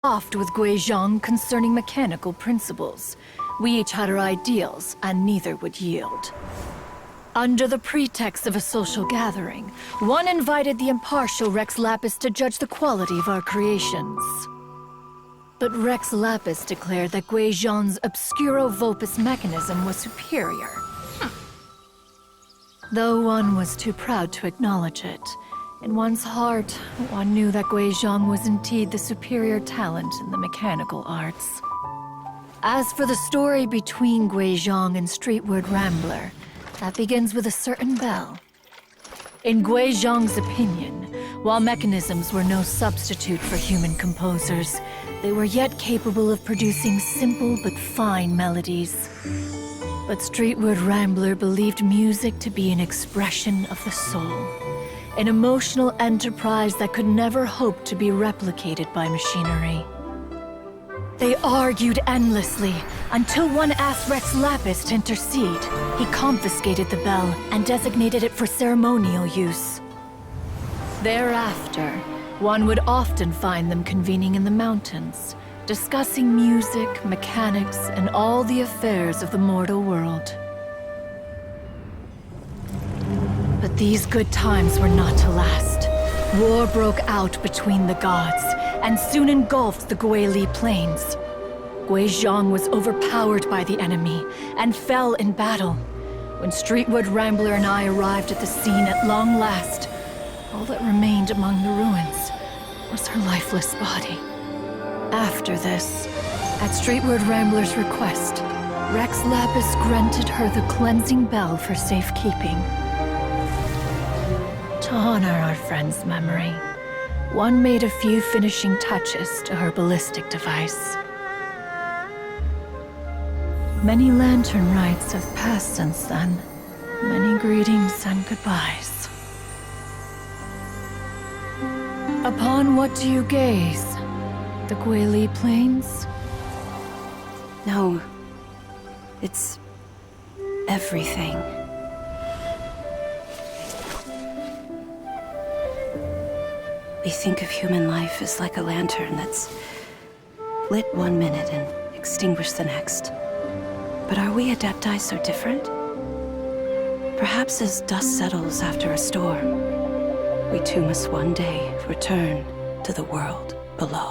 Oft with Guizhong concerning mechanical principles. We each had our ideals, and neither would yield. Under the pretext of a social gathering, one invited the impartial Rex Lapis to judge the quality of our creations. But Rex Lapis declared that Guizhong's obscuro Vulpus mechanism was superior. Though one was too proud to acknowledge it, in one's heart, one knew that Guizhong was indeed the superior talent in the mechanical arts. As for the story between Guizhong and Streetward Rambler, that begins with a certain bell. In Guizhong's opinion, while mechanisms were no substitute for human composers, they were yet capable of producing simple but fine melodies. But Streetward Rambler believed music to be an expression of the soul, an emotional enterprise that could never hope to be replicated by machinery. They argued endlessly, until one asked Rex Lapis to intercede. He confiscated the bell and designated it for ceremonial use. Thereafter, one would often find them convening in the mountains, discussing music, mechanics, and all the affairs of the mortal world. But these good times were not to last. War broke out between the gods, and soon engulfed the Guili plains. Guizhong was overpowered by the enemy, and fell in battle. When Streetward Rambler and I arrived at the scene at long last, all that remained among the ruins was her lifeless body. After this, at Streetward Rambler's request, Rex Lapis granted her the cleansing bell for safekeeping. To honor our friend's memory, one made a few finishing touches to her ballistic device. Many lantern rites have passed since then. Many greetings and goodbyes. Upon what do you gaze? The Guili Plains? No. It's everything. We think of human life as like a lantern that's lit one minute and extinguished the next. But are we Adepti so different? Perhaps as dust settles after a storm, we too must one day return to the world below.